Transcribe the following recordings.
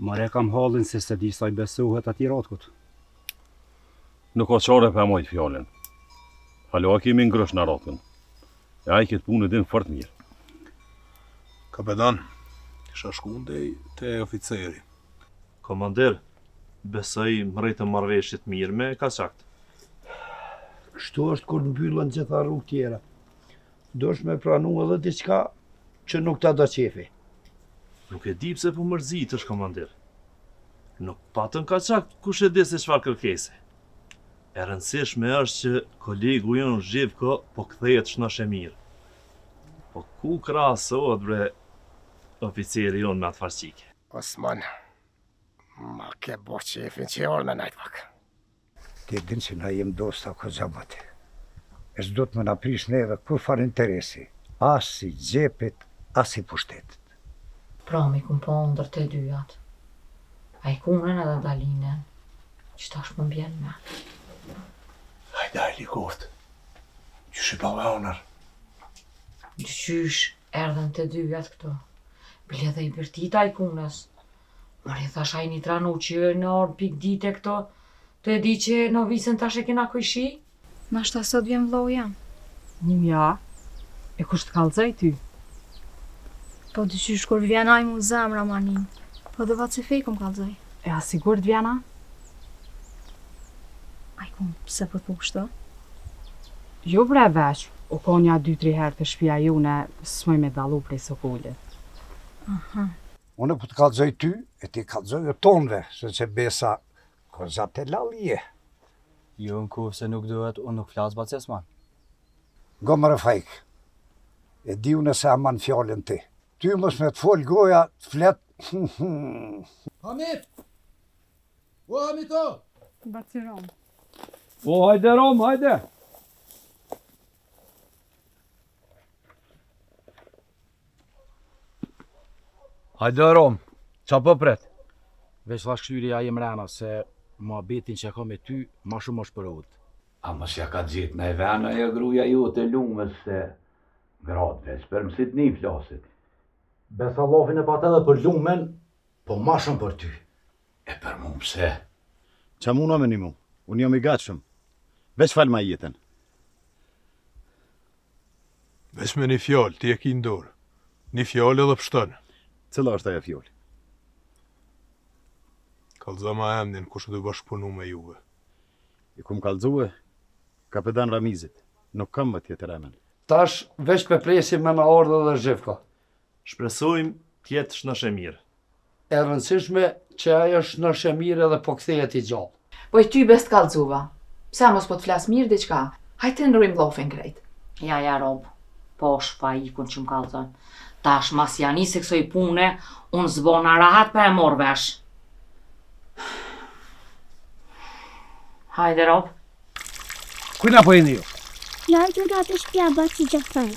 Mare kam hallin se di sa I besohet ati Ratkut. Nuk ka qare për majtë fjallin. Halo a kemi ngrësh në Ratkun. E ai këtë punë din fort mirë. Kapetan, kisha shku te oficeri. Komandir, besoj mrej të marrëveshjet mirë me kaçakt. Kështu është kur mbyllën gjitha rrugë tjera. Dosh me pranu edhe diçka që nuk ta do qefi. Nuk e di pse po mërzitesh, komandir. Nuk patën kaçakt kush e di se çfarë kërkese. E rëndësishme është që kolegu jon Zhivko po kthehet shnosh e mirë. Po ku krahasohet bre oficeri jon me atë farqike? Osman, ma ke bo qefin që orë me najtë pak. Ti din që na jem dosta ko xhabate. E s'do të më na prish neve kur far interesi. As si gjepit, as si pushtetit. Pra mi kum po ndër të dyjat. A I kunën edhe Dalinën, që tash më mbjen me. Hajde Ali koftë, që shipa me onër. Gjysh erdhen të dyjat këto. Bile dhe I bërtita I kunës. Mërë I thash a I një tranu që në orë pik dite këto, të e di që në visën tash e kena kujshi? Nashta sot vjen vllau jam. Ja, e kush të kallëzoj ty? Po dyqysh kur vjen ai mu zemra manin. Po dhe vatë se fej kom kallëzoj. E a sigurt vjena? Ai kom pse po të kështu? Jo bre veç, o ka nja 2-3 herë të shtëpia june, s'moj me dallu prej sokullit. Aha. Unë po të kallëzoj ty, e ti kallëzoj e tonve, se që besa koza te lalje. Jo në kohë se nuk duhet, unë nuk flasë bacesman. Go më rëfajk, e di unë se aman fjallin ti. Ty mos me të fol goja, të flet. Hamit! O Hamito! Baciron. O, hajde Rom, hajde! Hajde Rom, qa po pret? Veç thash këshyri jem rena se muhabetin që ka me ty, ma shumë është për udhë. A mos ja ka gjithë në e vena e gruja ju të lumës se gradve, s'per mësit një flasit. Besa Allafin e pat edhe për lumen, po ma shumë për ty. E për mu pse? Qa muna me një mu, unë jam I gatshëm. Veç fal ma jetën. Veç me një fjallë, ti e ki ndorë. Një fjallë edhe pështënë. Cëla është aja fjallë? Kallëza ma emnin, kush du bashkëpunu me juve. I kum kallëzue, kapetan Ramizit. Nuk kam më tjetër emen. Tash veç pe presim me na ardhe dhe Zhivko. Shpresojmë t'jetë shnosh e mirë. E rëndësishme që ajo shnosh e mirë edhe po kthehet I gjallë. Po I ty best kallëzuva. Pse mos po të flas mirë diçka? Hajtë ndrojmë bllofin krejt. Ja rob, po shpa ikun që më kallëzon. Tash mas janë se kësoj pune, unë zbona rahat pa e mor vesh. Hajde rob. Kujna po jeni ju? Ja I të të shpja baci Gjafaj.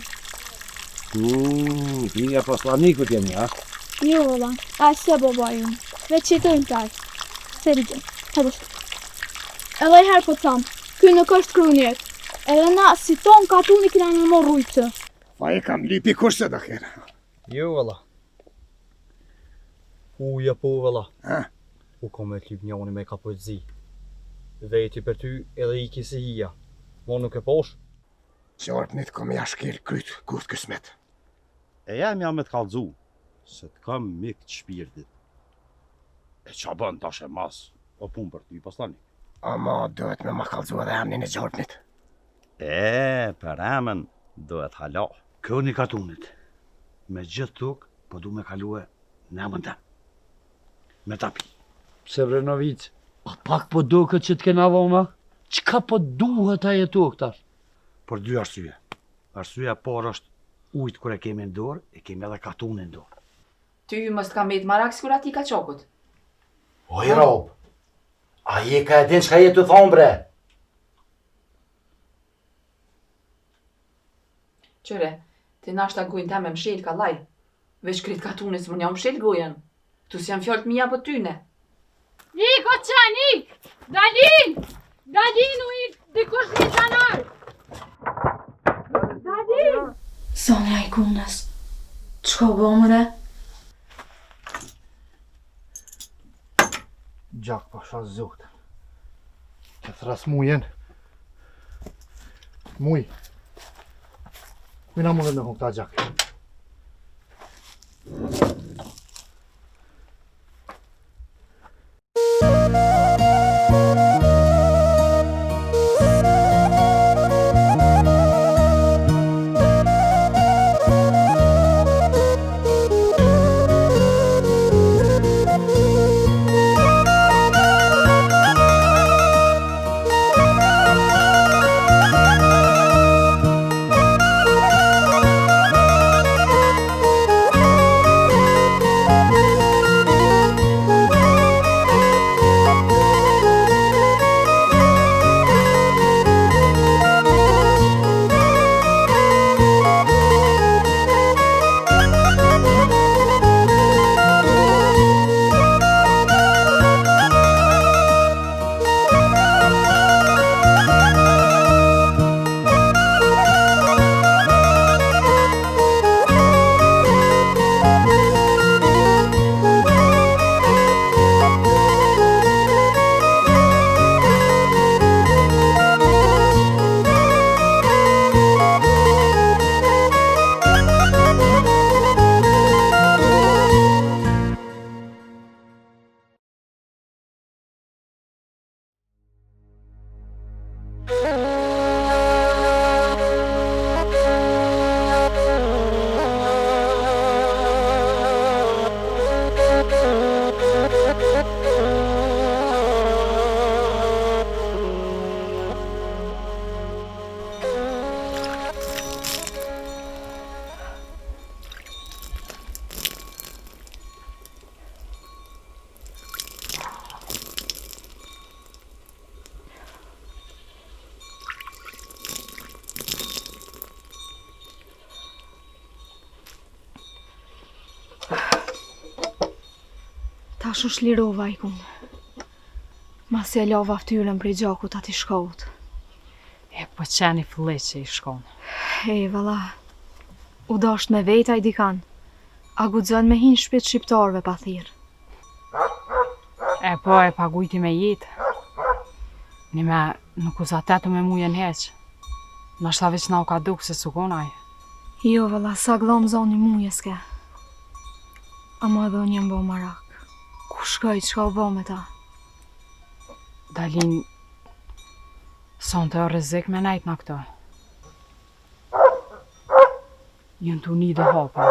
Një poslanikut jeni, ha? Jo, ola, a se baba ju. Veç që të taj. Sergje, hajde shtu. Edhe I herë po thamë, ky nuk është krunjet. Edhe na, si ton katuni kina në më rujtë. Pa e kam lipi kurse da kera. Jo, valla. Uja po, valla. U kom me t'lyp njoni me ka poezi. Veti për ty edhe I kisi hija. Mo nuk e posh? Qorpnit kom ja shkel kryt, kurt kësmet. E jam me të kallëzu, se të kam mik të shpirtit. E qa bën tash e mas, o pun për ty poslanik. Ama duhet me ma kallëzu edhe emnin e Gjorpnit. Për emën duhet hala. Kjo një katunit, me gjithë tuk, po du me kalue në emën tem. Me tapi. Pse Vrenovic, a pak po duket që t'kena vona? Qka po duhet a jetu këtash? Për dy arsye. Arsyeja parë është ujtë kër e kemi në dorë, e kemi edhe katunin në dorë. Ty mos t'ka mbet marak sikur ati ka qokut. Oj, Rob, a je ka e din qka je të thonë, bre? Qëre, ti nashta gujnë ta me mshel ka laj. Veç krit katunis më një mshel gujen. Tu si janë fjallët mija për tyne. Niko qanik! Dalin! Dalin u I dikush një zanar! Dalin! Sonja I kunës. Qko bo mëre? gjak pasha zotë. Të thras mujen. Muj. Mina mundet me këta gjak. Tash u shlirova i kun. Masi e lava ftyrën prej gjakut ati shkot. E po qeni fëllit që i shkon. E, valla, u dasht me veta i dikan. A gudzon me hin shpit shqiptarve pa thirë. E po e pagujti me jetë. Nime nuk u zatetu me mujen heq. Nashta veç na u ka duk se sukonaj. Jo, valla, sa glom zoni muje s'ke. Ama edhe unë jem bo marak. Ku shkoj, qka u bo me ta? Dalin, son të rrezik me najt në këto. Jën të uni dhe hapa.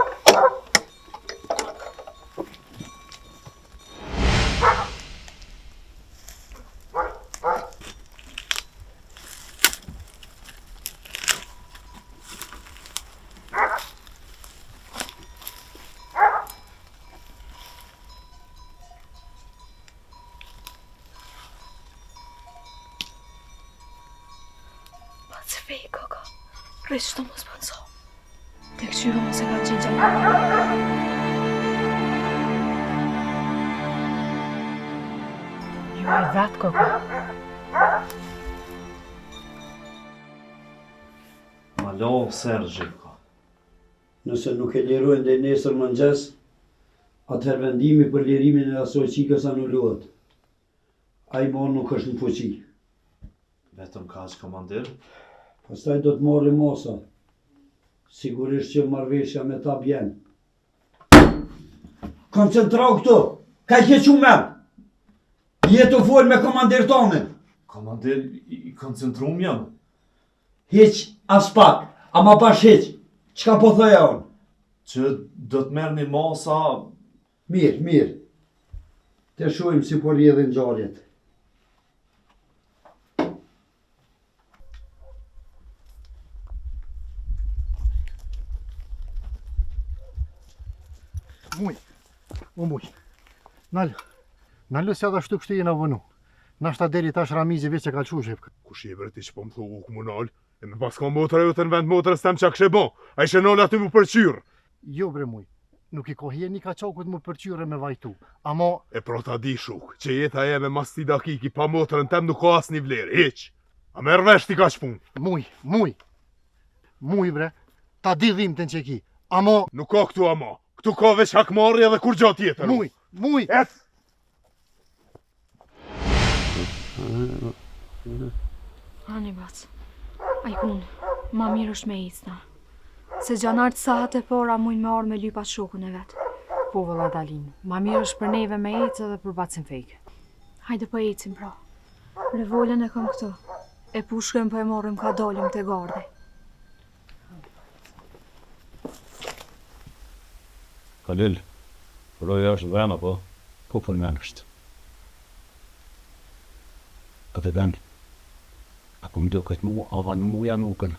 Fej, kaka. Rrisht të mos bënso. Të këqyru mos e ka qigja një. Jo e vetë, kaka. Malo, Sergji, ka. Nëse nuk e lirojnë dhe nesër mëngjes, atëherë vendimi për lirimin e asoj qikës anullohet. Ai mon nuk është në fuqi. Vetëm kaq, komandir? Pastaj do të marrë mosa. Sigurisht që marrëveshja me ta bjen. Koncentrau këtu! Ka i kequ me! Jetu folë me komandir tonin! Komandir, i koncentrum jam. Hiq as pak, ama bash hiq. Qka po thoja unë? Që do të merë një masa... Mirë, mirë. Të shojmë si po rjedhin gjarjet. Muj, o muj. Nalë se edhe shtu kështë i në vënu. Nashta deri tash Ramizi veç e ka qu shqip. Kush i bërti që po më thu u komunal, e me pas ka motra ju të në vend motrës tem që a kështë bon, a ishe nëllë aty më përqyrë. Jo bre muj, nuk i kohje një ka qokut më përqyre me vajtu, ama... E pro ta di shuk, që jeta e me mas ti dakiki pa motrën tem nuk ka as një vlerë, hiq. A merë vesh ti ka qpun. Muj bre, ta di dhim të në që ki, ama... Nuk ka këtu ama. Këtu ka veç hakmarri edhe kur gjatë tjetër. Muj! Et! Ani bac, ajkun, ma mirë është me icna. Se gjanartë sahat e para mujnë me arë me lypat shokun e vetë. Po vëlla Dalin, ma mirë është për neve me ecë edhe për bacin fejke. Hajde po ecim pra. Revolën e kam këto. E pushkën po e morëm ka dalim të gardi. Kalil, roja është vena, po? Po për men është. Këtë ven, ako më duket mu, avan muja nukën.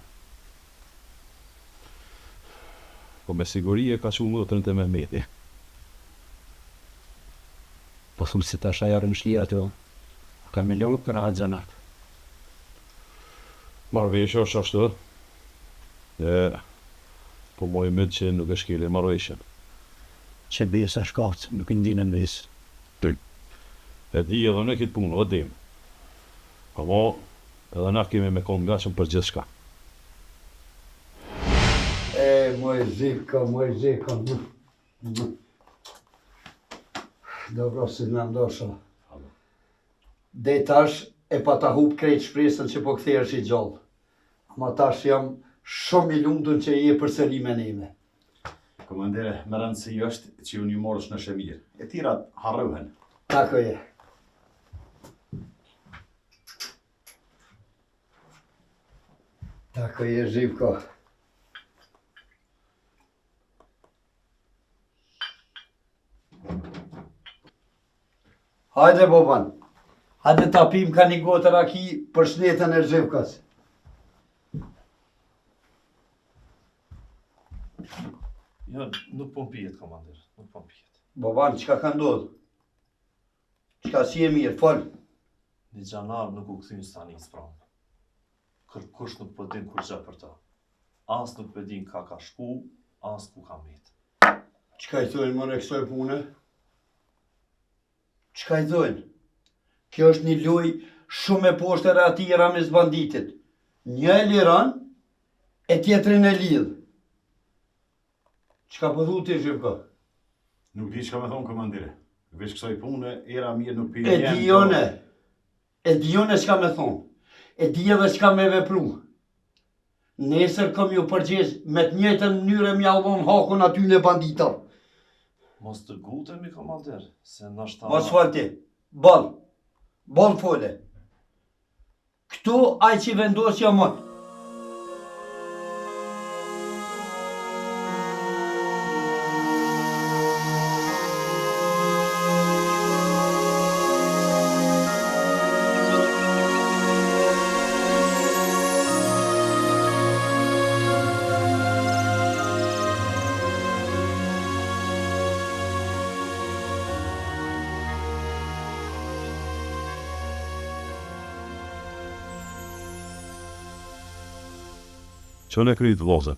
Po me siguri e ka shumë motrën të Mehmeti. Po thumë si tash ajo rëmshlia ato, ka milion për atë zanat. Marrveshja është ashtu. Po moj mëtë që nuk e shkelin marrveshjen. Që besa shkacë, nuk i ndinën vesë. Ty. E di edhe në këtë punë, o dim. Ama edhe na kemi me konë nga shumë për gjithë shka. Moj zivka. Dobro si në ndosha. Dhe tash e pa ta hup krejt shpresën që po kthehesh i gjallë. Ma tash jam shumë i lumtur që je përsëri me neve. Komandere, më rëndësi është që unë ju morësh në shëmirë. E tirat harruhen. Tako je. Tako je, Zivko. Hajde, Boban. Hajde ta pim ka një gotë raki për shnetën e Zhivkas. Jo, nuk po mpijet, komandir, nuk po mpijet. Boban, qka ka ndodhë? Qka si e mirë, fol? Një gjanar nuk u këthyn stani spranë. Kërkush nuk po din kur gjë për ta. As nuk po din ka shku, as ku ka met. Qka i thojnë më në kësoj pune? Qka i thojnë? Kjo është një loj shumë e poshtër e ati Ramis banditit. Një e liran, e tjetrin e lidh. Qka po dhu ti, Zhivko? Nuk di qka me thonë, komandire. Vesh kësoj pune, era mirë nuk E dione qka me thonë. E di edhe qka me vepru. Nesër kom ju përgjesh me të njëjtën mënyrë me allon hakun aty në banditar. Mos të gutemi, komandir, se nështë ta... Mos fal ti, bol fole. Këtu aj që vendosja më. Që në krytë vloze?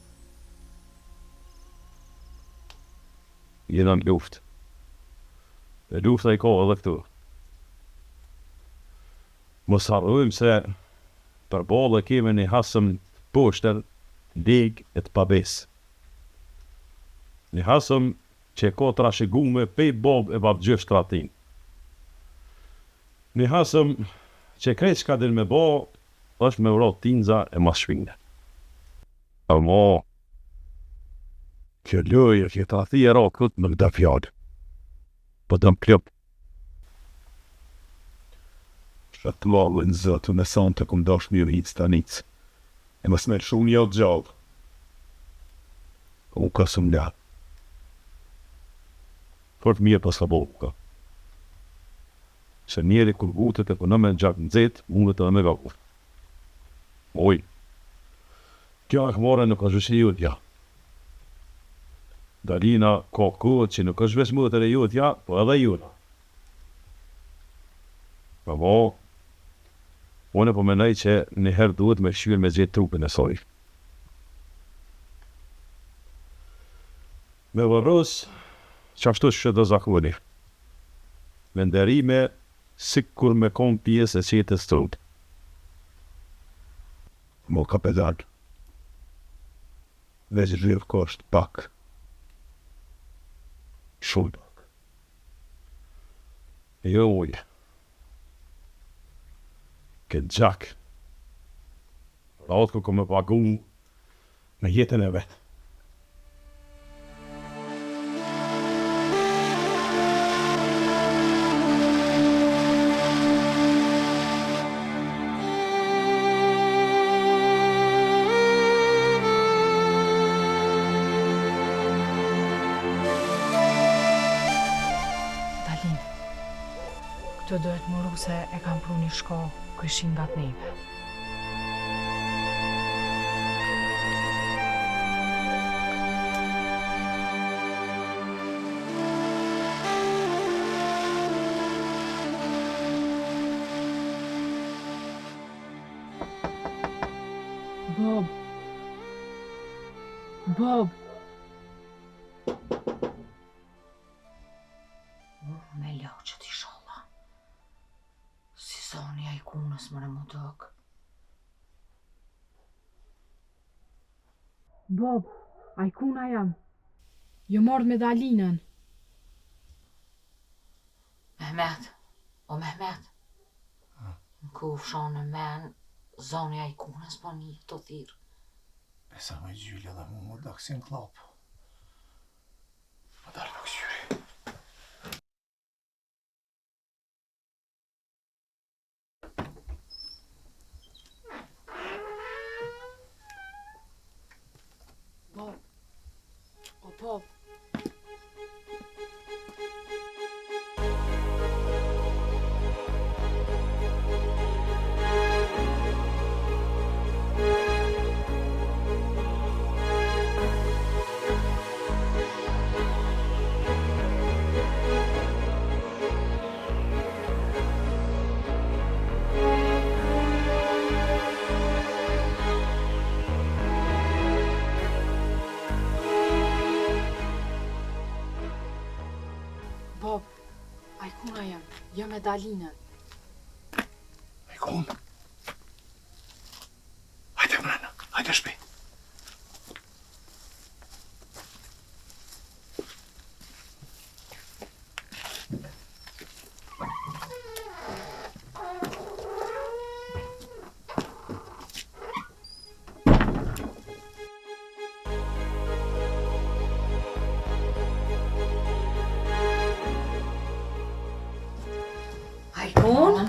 Jena në luft. E lufta i ka edhe këtu. Mos harrojmë se për balë kemi një hasëm poshtër, lig e të pabes. Një hasëm që ka trashëgume pej bob e bab gjësht ratin. Një hasëm që krejt shka din me bo, është me vrat tinza e mas shvingë. Ama, kjo lojë që ta thi e rakët më këda fjallë. Po dëm klëp. Shatë malë në zëtë në sanë të këmë dash një hitë stanicë. E më smerë shumë një gjallë. Unë ka së mljarë. Fort mirë pas ka bolë ka. Se njeri kur gutët e për në me gjak në zetë, mundet edhe me gakur. Oj. Kjo e këmore nuk është vëshë jutja. Dalina ka kohët që nuk është vëshë mëtër e jutja, po edhe juta. Pa mo, unë po menaj që njëherë duhet me shqyrë me gjithë trupin e soj. Me vërës, që ashtu që do zakoni. Me nderime, si kur me kom pjesë e qetës trupë. Mo kapedan. Veç rrëv kosht pak. Shumë pak. Jo ujë. këtë gjak. Rotko ko me pagu me jetën e vetë. Këtë dohet mëru se e kam pru një shko këshin nga të neve. Bob. Bob. Me loqët i sholla. Si zoni a i kunës më në më dëk. Bob, a i kuna jam. Jo mordë medalinën. Mehmet, o Mehmet. Në kufshon në men, zoni a i kunës po një të thirë. Besa me gjyllë dhe mu më daksin klapë. Më dalë në kësyri. Bob. O Bob. Bob, a i kuna jam, jo medalinën. E kun? Hajde mrena, hajde shpi. Ajkun?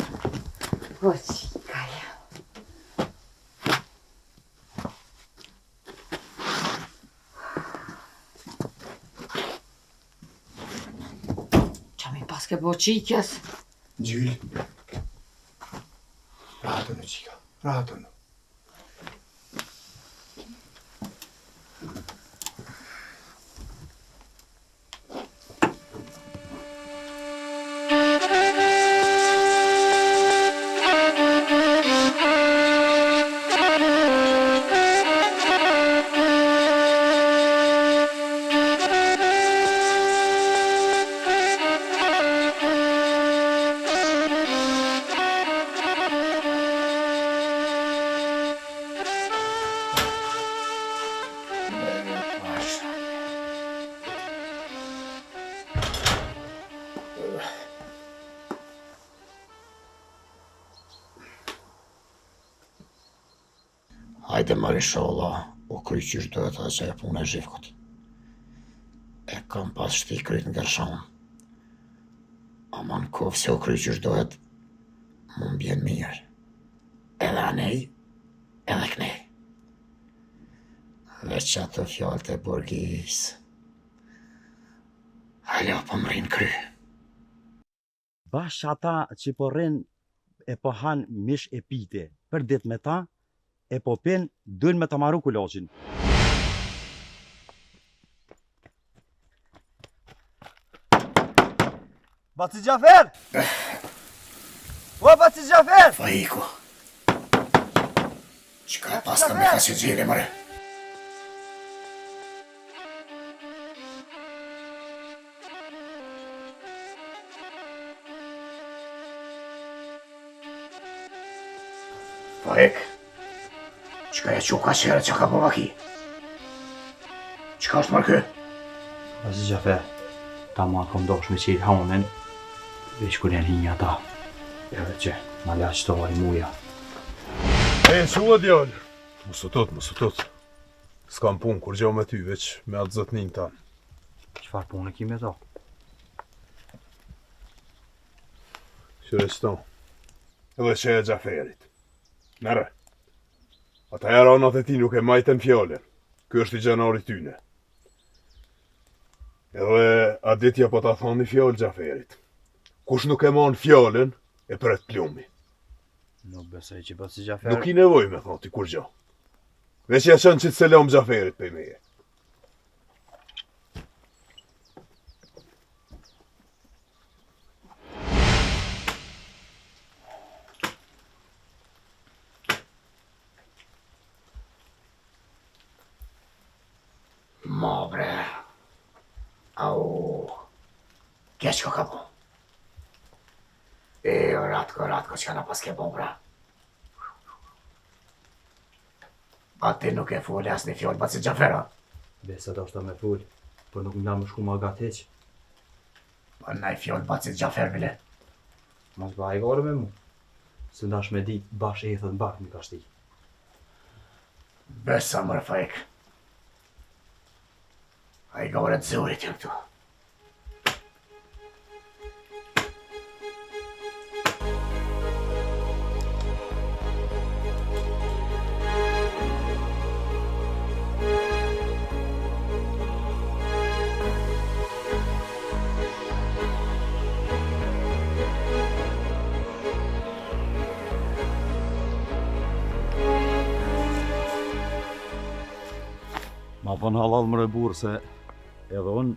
Po qikaja. Qa mi pas ke bo qikjes? Gjyllë. Ratën në qika, ratën. Hajde marri sholla, u kry qysh dohet edhe që e punë e zhivkut. E kam pas shti kryt nga shanë. Ama në kovë se u kry qysh dohet, më mbjen mirë. Edhe anej, edhe knej. Veç që ato fjallë të burgis. Halo, po më rinë kry. Bash ata që po rrin e po han mish e pite për dit me ta, e po pen duen me të maru kuloqin. Baci Gjafer! O, Baci Gjafer! Fajiko. Qka pas të me ka si gjire, mëre? Fajik. Qka e quka qere që ka bëva ki? Qka është marrë kë? Baci Gjafer, ta ma kom dosh me qirë honen, veç kur janë hinja ta. Edhe që ma la qëtova i muja. E, qua djallë. Mos u tot. S'kam pun kur gjo me ty, veç me atë zotnin ta. Qfar punë ki me ta? Qëreston. Edhe që e Gjaferit. Mere. Ata jaranat e ti nuk e majten fjallën. Ky është i gjanari tyne. Edhe aditja po ta thoni fjallë Gjaferit. Kush nuk e mon fjallën, e pret plumi. Nuk besoj që po si Gjafer... Nuk i nevoj me thonë ti kur gjo. Veç ja qënë që të selam Gjaferit për meje. Ma bre. Au. Keq ko ka po. E, ratko që ka na pas ke bon, bre. A ti nuk e foli as një fjoll ba si Gjafera? Besa do është me full, për nuk nga më shku ma gateq. Pa na i fjoll ba si Gjafer, bile. Mas ba i gore me mu. Se ndash me dit, bash e thët në bak mi ka shti. Besa mërë fajk. A i gore të zurit jë këtu. Ma pën halal më reburë se edhe unë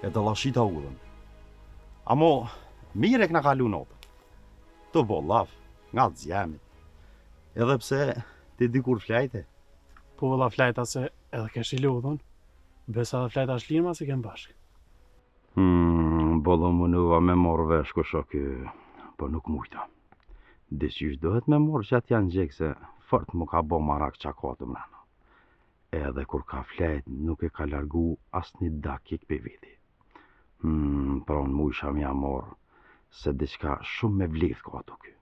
e të lashita udhën. Amo, mire këna kalu notën. Të bo laf, nga të zjemit. Edhe pse ti dikur flajte. Po vëlla flajta se edhe kesh i ludhën, besa dhe flajta është lirë ma si kem bashkë. Bolo më nuva me morë vesh kusho kë, po nuk mujta. Dëqysh dohet me morë që atë janë gjekë se fort më ka bo marak qakatë mrena. Edhe kur ka flejt, nuk e ka largu as një dakik për viti. Pra unë mujsha mja morë, se diçka shumë me vlith ka ato ky.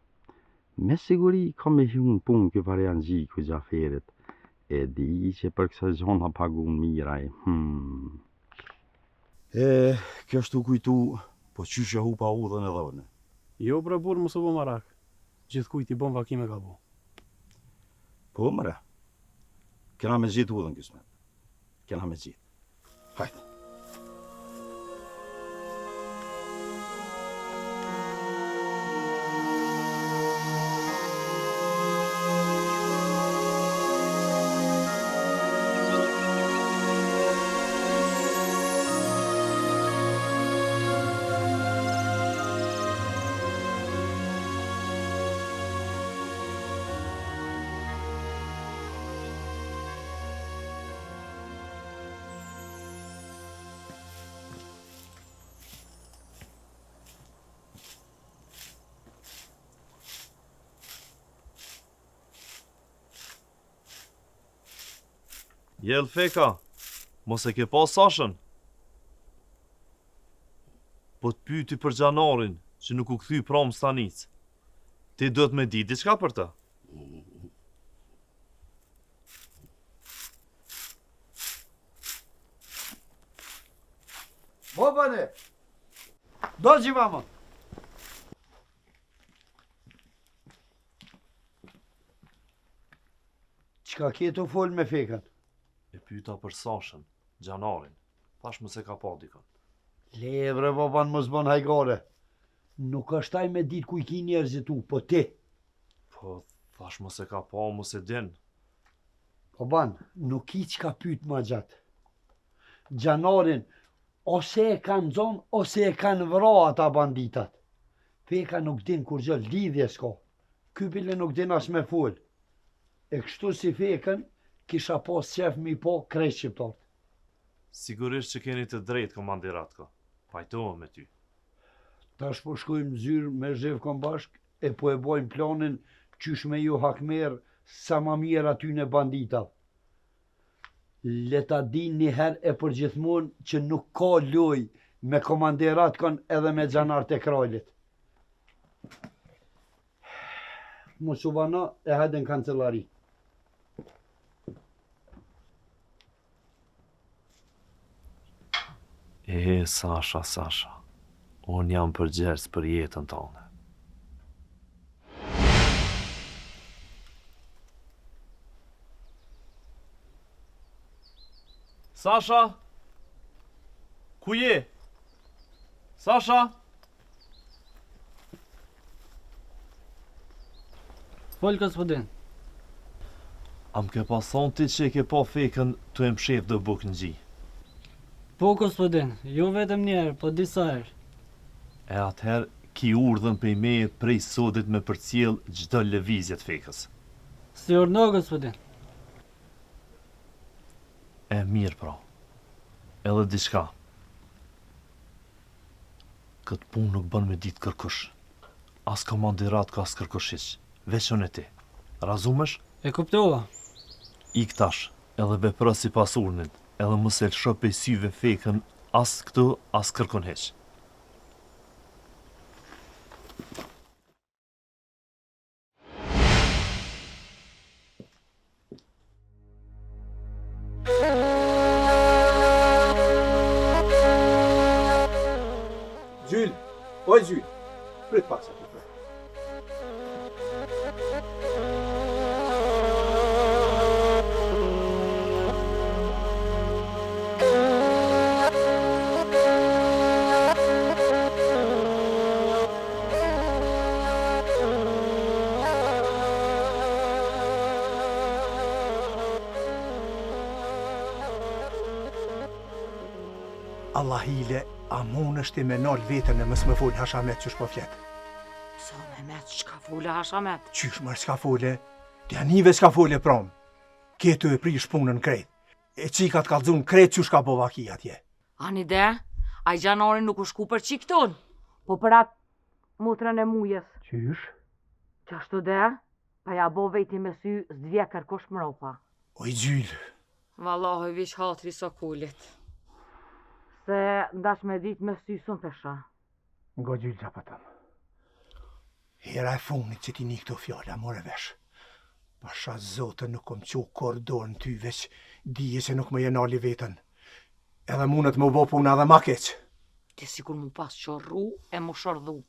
Me siguri ka me hynë pun kë varian gjiku Gjaferit, e di që për kësa gjona pagun miraj. Kjo është u kujtu, po qyshe hupa udhën edhe une. Jo bre burë mësë bo marak, gjithë kujt i bon vakime ka bo. Po mëre. Kena me gjitë udhën kësmet. Kena me gjitë. Hajde. Jel feka, mos e ke pas Sashën? Po të pyti për gjanarin, që nuk u kthy prom stanic. Ti duhet me di diçka për ta? Bobane! Do që mama! Qka ke të fol me fekat? E pyta për Sashën, gjanarin. Thash më se ka pa dikon. Le bre baban mos bën hajgare. Nuk është ai me dit ku i ki njerëzit tu, po ti. Po, thash më se ka pa, mos e din. Baban, nuk i qka pyt ma gjatë. Gjanarin, ose e kanë zonë, ose e kanë vra ata banditat. Feka nuk din kur gjë lidhje s'ka. Ky bile nuk din as me fol. E kështu si fekën, kisha pas qef mi po krejt shqiptarët. Sigurisht që keni të drejtë, komandir Ratko. Pajtohem me ty. Tash po shkojmë zyrë me Zhevkon bashk, e po e bojmë planin qysh me ju hakmer sa ma mirë aty në banditav. Leta din një her e për gjithmon që nuk ka loj me komandir Ratkon edhe me gjanart e krajlit. mos u vana e hajde në kancelari. Sasha, unë jam përgjegjës për jetën tonë. Sasha? Ku je? Sasha? Fol, gospodin. Am ke pas thonë ti që e ke pa fekën të e mshef dhe buk në gji. Po, gospodin, jo vetëm njerë, po disa herë. E atëherë ki urdhën për meje prej sodit me përcjell çdo lëvizje të fekës. Si urno, gospodin. E mirë pra. Edhe diçka. Këtë punë nuk bën me ditë kërkush. As komandirat ka as kërkushish. Veç unë e ti. Razumesh? E kuptova. Ik tash, edhe vepro si pas urnit, edhe mos e lësho pe syve fekën as këtu, as kërkon heq. Gjyl, oj Gjyl, prit pak sa të prit. Allah hile, a mon është i me nalë vetën e mësë më folë Hashamet që shpo fletë. Sa Mehmet, çka fole Hashamet? Qysh mërë s'ka fole? Të janive s'ka fole promë. Ketu e prish punën krejt. E qikat kalzun krejt që shka bova ki atje. Ani de, a i gjanori nuk u shku për qik ton, po për atë mutrën e mujes. Qysh? Qashtu de, pa ja bo vejti me sy zdvje kërkosh mropa. Oj gjyllë. Vallohi vish hatri sokullit. Se ndash me dit me sy sun pesha. Ngo gjyllë zapatëm. Hera e funit që ti një këto fjalla, more vesh. Pasha zote nuk kom qo kordon ty veç dije se nuk më jenali vetën. Edhe mundet më bo puna edhe ma keq. Ti sikur mu pas qorru e mu shordhu.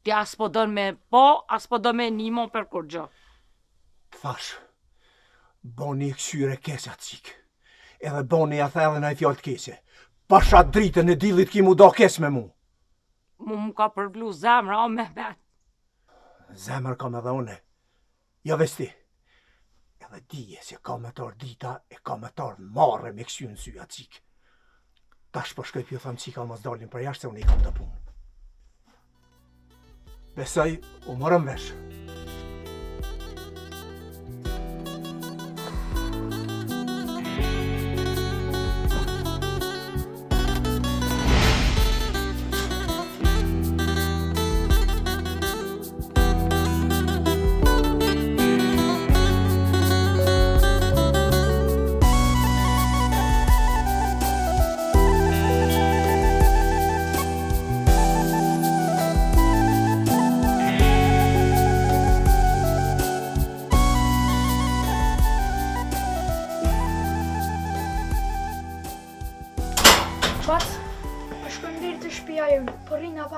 Ti as po don me po, as po do me nimon për kur gjo. Thash, boni e këshyre kese atë qik. Edhe boni a thellën a i fjallë të kese. Pasha dritën e dilit ki mu do kes me mu. Mu ka përblu zemra o Mehmet. Zemër kam edhe une. Jo vesti. Edhe dije se ka me tarë dita e ka me tarë marre me këshy në sy atë qik. Tash po shkoj pjo thamë qika mos dalin për jashtë se unë i kam të punë. Besoj, u morëm vesh.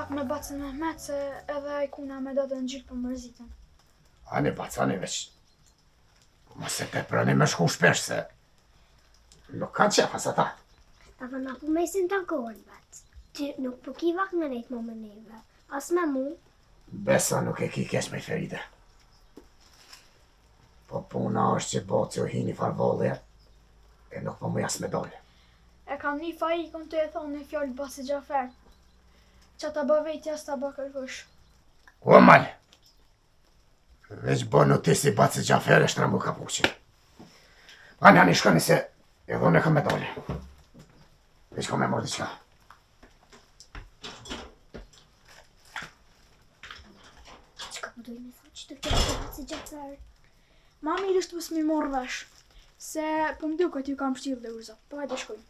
Me bacën Mehmet se edhe i kuna me do të në gjithë për mërzitën. Ani bacani veç. Mos e te prani me shku shpesh se nuk ka qef as ata. Ava na po mesin të kohën, bat. Ti nuk po ki vak me nejtë më më neve. As me mu. Besa nuk e ki kesh me feride. Po puna është që boci o hini farvolle e nuk po mu jas me dole. E kam një fajikon të e thonë e fjallë basi Gjafer. Qa ta bë vejtja s'ta bë kërkush. O mal! Veç bo në ti si baci Gjafer e shtrambu kapuqin. Ani ani shkoni se edhe unë e kam me dole. Veç kom e mor diqka. Qka po dojnë e tha që të fjallë baci Gjafer? Mami lishtë pësë mi morë vesh. Se po më duket ju kam shqilë dhe urza. Po hajde shkojnë.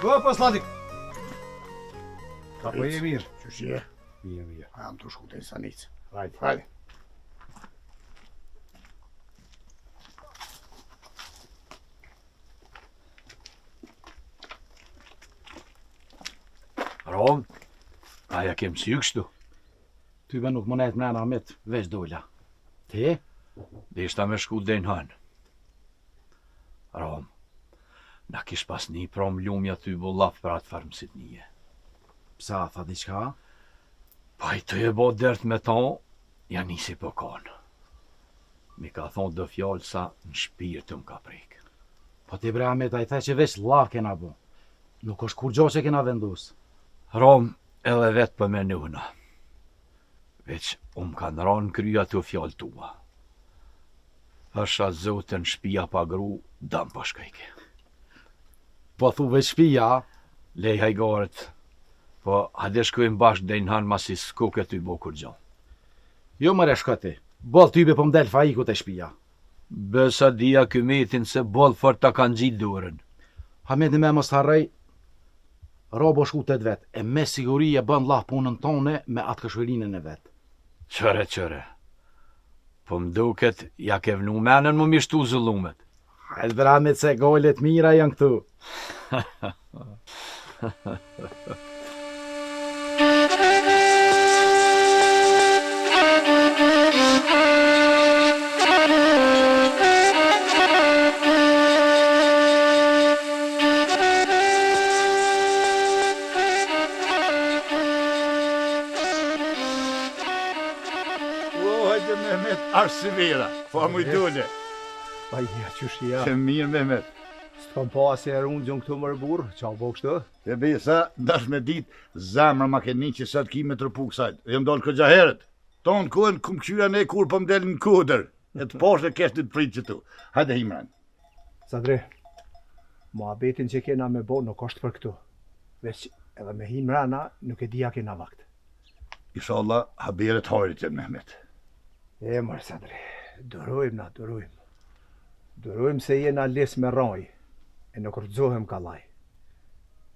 O, poslanik! Ka po je mirë? Qysh je? Mirë. Jam të shku të insanicë. Hajde. Hajde. Rom, aja kem sy kështu. Ty be nuk më nejtë mrena mit, veç dolla. Ti? Dhe ishta me shku den hën. Rom, na kish pas një prom lumja ty bullaf për atë farmësit nije. Psa, tha diçka? Pa i të e bo dert me ton, ja nisi po konë. Mi ka thonë dë fjallë sa në shpirë të më ka prek. Po ti bre Ahmet, a i the që veç laf kena bo. Nuk është kur gjo që kena vendus. Rom, edhe vetë për me nuhna. Veç, kanë ranë krya të fjallë tua. Hësha zotën shpia pa gru, dam pa shkajke. Po thu veç shpia? Lej hajgarët, po hade shkojmë bashkë dhe në hanë masi s'ko këtë i bo kur gjo. Jo më reshkoti, bol tybe po mdel fajikut e shpia. Bësa dia këmetin se bol fort ta kanë gjitë durën. Hameti me mos harrej, robo shkutet vet, e me siguri e bën lah punën tone me atë këshverinën e vet. Qëre. Po mduket, ja ke vnu menën më mishtu zullumet. Hajtë bramit se golet mira janë këtu. Arsë vera, fa mu i dole. Pa ja, qysh ja. Që mirë Mehmet. S'kam pa se er unë gjën këtu mërë burë, qa bo kështë? E besa, dash me dit, zamra ma ke një që sa të ki me trëpu kësajt. E më dollë këgja heret. Tonë kohën këm këshyra ne kur për më delë në kodër. E të poshtë e keshtë të pritë që tu. Hajde Himran. Sadre, muhabetin që kena me bo nuk është për këtu. Veç edhe me Himrana nuk e dija kena vakt. Inshallah, haberet hajrit e Mehmet. E mërë Sadre, durojmë na, durojmë. Durojmë se jena les me raj, e nuk rëzohem kalaj.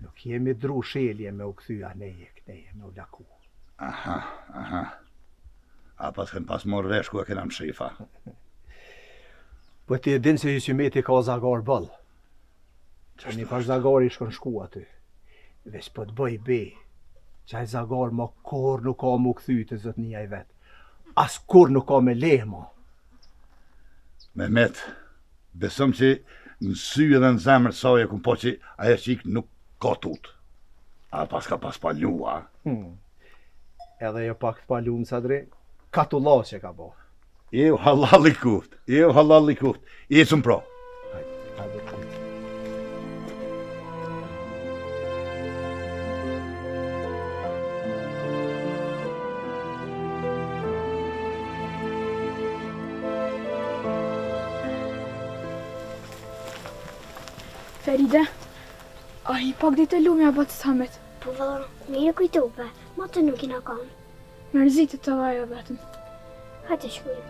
Nuk jemi dru shelje me u këthyja neje, me u laku. Aha. A pas kënë pas morë vesh ku e kena më shifa. Po ti e din se Hysimeti ka zagar bëll. Që një pas zagari shkon shku aty. Veç po të bëj be, qaj zagar ma kur nuk ka mu këthy të zotnia i vetë. As kur nuk ka me lehma. Mehmet, besëm që në sy edhe në zemër saj e kum po që aje qik nuk ka tut. A pas ka pas palua. Edhe jo pak të palu në Sadre, ka të la që ka bo. Ew halal i kuft. Ecëm pro. Feride, a i pak ditë e lumja batës Hamet. Po vëllë, mire kujtupe, ma të nuk i në kam. Mërzitë të vaja vetëm. Hajde shkujmë.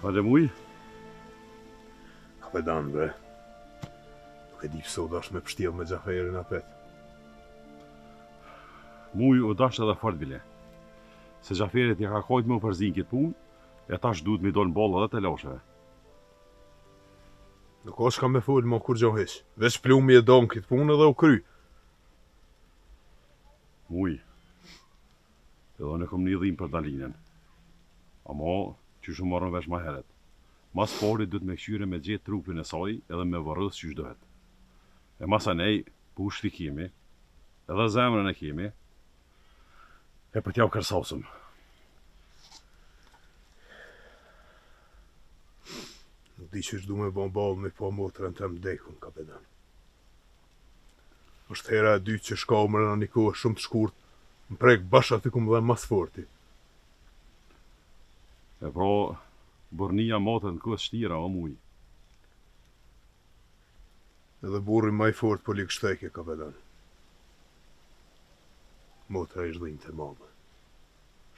Hajde muj? Kapedan bre. Nuk e di pëso dash me pështjel me Gjaferin apet. Muj u dash edhe fort bile. Se Gjaferit ja ka kojt me u përzin këtë pun, e tash duhet mi do në bolla dhe të losheve. Nuk është ka me full ma kur gjo heq. Veç plumi e donë këtë punë edhe u kry. Muj, edhe në kom një dhim për Dalinën. Amo, që shumë marrën vesh ma heret. Mas pari duhet me këshyre me gjetë trupin e saj edhe me varës që shdohet. E masa nej, pushti kemi, edhe zemrën e kemi, e për t'ja u kërsosëm. Nuk di që është du me bon balë me po motrën të mdekun, kapedan. është hera e dytë që shka u mërëna një kohë shumë të shkurt, më prek bash aty ku më dhe mas forti. E pro, burnia matën në kohë shtira o muj. Edhe burri maj fort po lik shteke, kapedan. Motra është dhënë të madhe.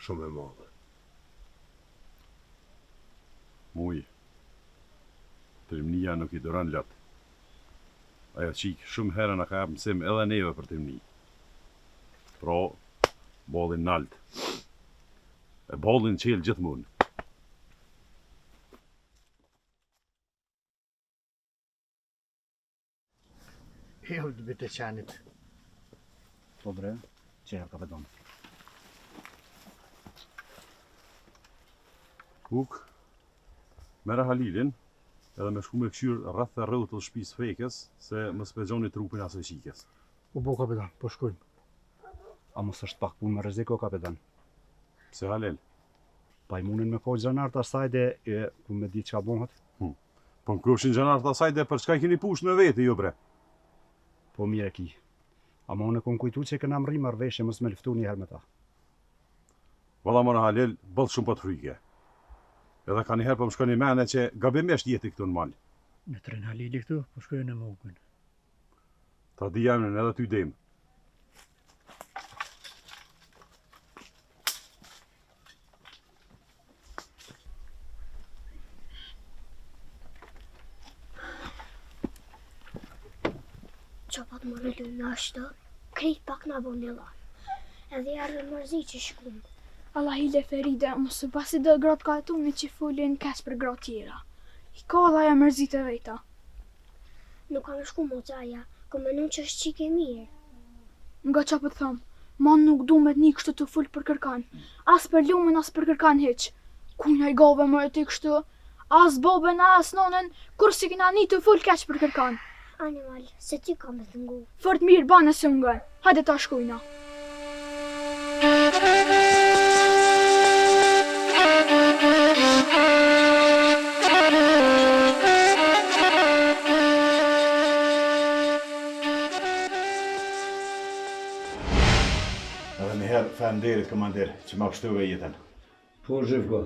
Shumë e madhe. Muj, trimnia nuk I duron lot. Ajo qik shumë herë na ka mësim edhe neve për trimni. Pra, bollin nalt. E bollin qel gjithmonë. Heel de bitte qenit. Po bre, që ka vedon. Kuk, mera Halilin, edhe me shku me këshyr rreth të rrëut të shtëpisë fekes, se më spegjoni trupin asoj qikes. U bo kapitan, po shkojmë. A mos është pak punë me rrezik o kapitan? Pse Halil? Pa I munin me ko gjanart asaj dhe ku me di çka bëhet. Po në këshin gjanart asaj dhe për çka I keni push me vete, jo bre? Po mire ki. Ama unë kom kujtu që këna mri marrveshje mos me lëftu një herë me ta. Valla mona Halil, bëllë shumë po të fryke. Edhe ka njëherë po më shkoni mene që gabimisht jeti këtu në mal. Me tren Halili këtu, po shkojnë në mokën. Ta di jamnin edhe ty dem. Qapat më rëllu në ashtë, krejt pak në bon një lanë. Edhe jarë mërzi që shkumë. Allah I le Feride, mësë pasi do gratë ka tu me që fullin kes për gratë tjera. I ka dhe aja mërzit e veta. Nuk kam shku mocaja, kom menu që është qike mirë. Nga qa për thëmë, man nuk du me t'ni kështu të full për kërkan. As për lumen, as për kërkan heq. Kunja I gove më e ti kështu, as boben, as nonen, kur si kina ni të full keq për kërkan. Animal, se ty kam e të ngu. Fort mirë bane së ngën, hajde ta shkujna. Edhe njëherë falenderit, komandir, që ma pështuve jetën. Po, Zhivko,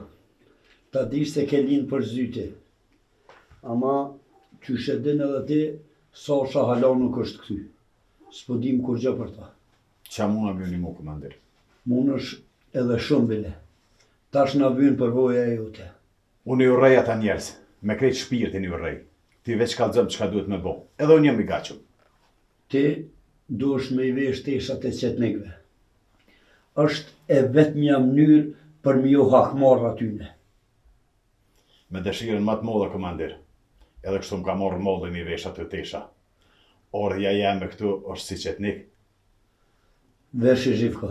ta dish se ke linë për zyte. Ama, qyshe din edhe ti, Sasha hala nuk është këty. S'po dim kur gjë për ta. Qa muna bjoni mu, komandir? Mun është edhe shumë bile. Tash na vyn përvoja e jote. Unë I urrej ata njerëz, me krejt shpirtin I urrej. Ti veç kallëzëm çka duhet me bo. Edhe unë jam I gatshëm. Ti duhesh me I vesh teshat e qetnikëve. Është e vetmja mënyrë për me ju hakmarr atyne. Me dëshirën më të madhe, komandir. Edhe kështu më ka morë modhe mi vesh aty tesha. Orja jeme këtu është si qetnik. Veshi Zhivko.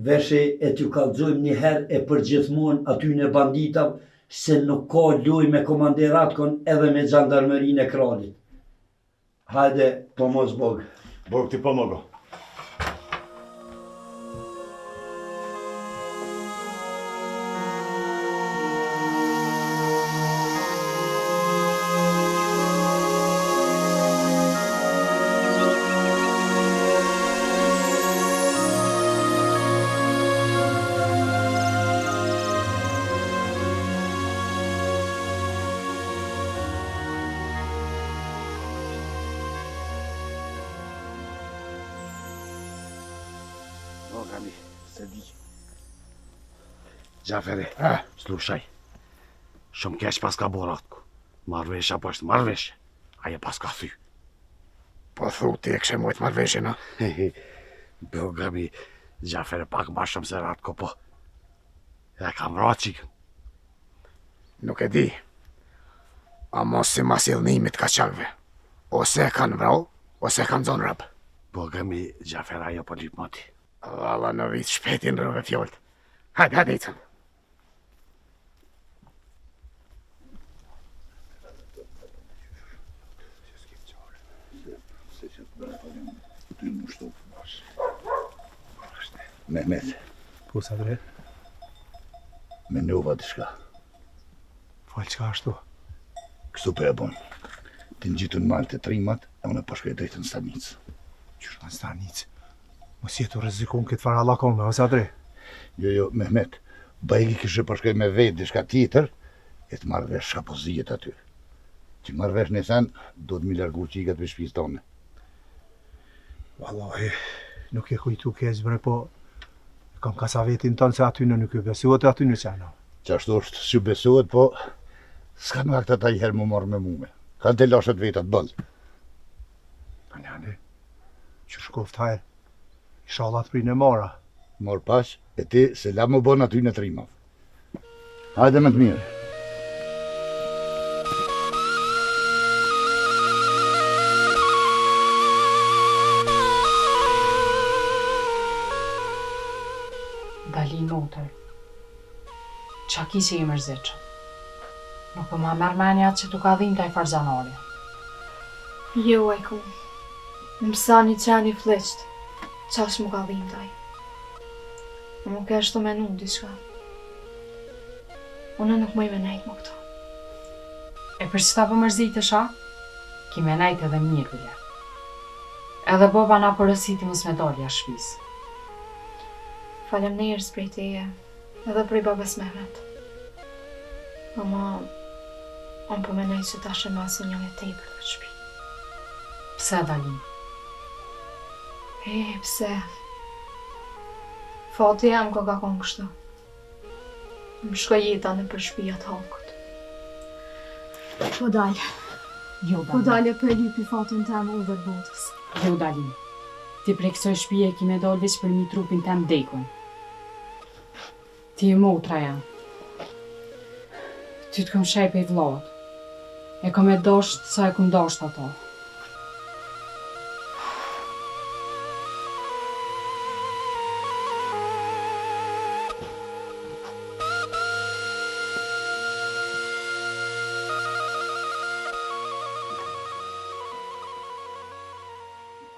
Veshi e t'ju kallëzojmë një herë e përgjithmonë atyne banditav se nuk ka luj me komanderatkon edhe me gjandarmerinë e kralit. Hajde, pomoz Bog. Bog ti pomogo. Gami, se di. Gjaferi, slushaj. Shumë keq pas ka boratku. Marrveshja po është marrveshje. Aje pas ka thy. Po thu ti e kështë mojtë marrveshje, na? Bo, Gami, Gjaferi pak ma shumë se ratko, po. E kam ra qikën. Nuk e di. A mos si mas ilnimit ka qakve. Ose e kanë vrau, ose e kanë zonë rëbë. Po, Gami, Gjaferi ajo po lip moti. Valla në vitë shpetin rëve fjollët. Hajde, icëm. Mehmet. Po, sa bre? Me nuva të shka. Falë qka ashtu? Kështu për e bon. Ti në gjitu në malë të trimat, e unë e pashkoj drejtë në stanicë. Qështë në stanicë? Mos jetu rrezikon këtë farë halakon me, ose adre? Jo, Mehmet, bajgi kështë përshkoj me vetë dishka tjetër, e të marrë vesh shka pozijet aty. Që marrë vesh në sen, do të mi largu qikat për shpis tonë. Wallahi, nuk e kujtu keq bre, po kam kasavetin tonë se aty në nuk e besuat e aty në qena. Qashtu është që besohet, po s'ka nga këta ta i herë më marrë me mume. Kanë të lashet vetat bëllë. Anjani, që shkoft hajrë, i shalat prin e mara. Morë pash, e ti se la më bon aty në trimav. Hajde me të mirë. Dalin motër, qa ki që i mërziqë? Nuk po ma merë menja që tu ka dhim taj farzanari. Jo, e ku. Më mësa një qeni fleqt, qash më ka dhim taj. Më kesh të menu diçka. Unë nuk më i menajt më këto. E për që ta po mërzit e sha, ki menajt edhe mirë bile. Edhe boba na përësiti mës me dalja shpis. Falem njerës prej teje, edhe prej babes me vetë. Ama, unë po menaj që ta shemasin një me tej për këtë shpi. Pse, Dalin? Pse? Fati jam ko ka konë kështu. Më shko jeta në për shpijat hakët. Po dalë. Jo, Dalin. Po dalë e për lypi fatin të më uver botës. Jo, Dalin. Ti prej kësoj shpije ki me dalë veç për mi trupin të më dekun. Ti e motra jam. Ty të këm shaj pe i vlaut. E kom e dasht sa e këm dasht ato.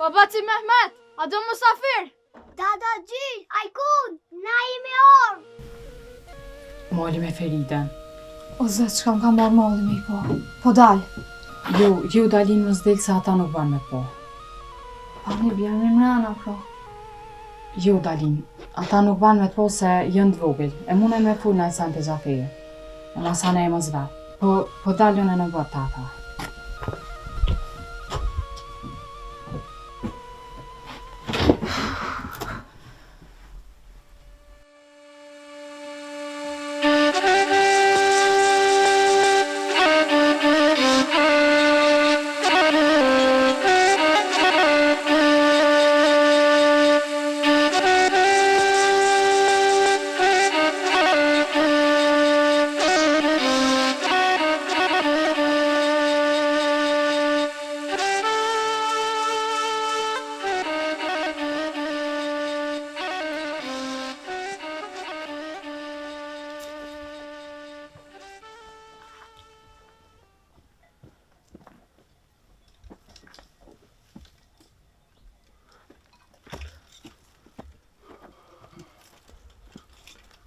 Babaci Mehmet, a do musafir? Dada gjyll, Ajkun, na imi orë. Mali me Feriden. O zët, që kam ka marrë mali me i po. Po dalë. Jo, Dalin më zdel se ata nuk ban me po. Pa një bjerë me mrena, pro. Jo, Dalin, ata nuk ban me po se jënë dvogil. E mune me full në ajsan të gjafeje. E masane e më zvet. Po dalën e në bërë tata.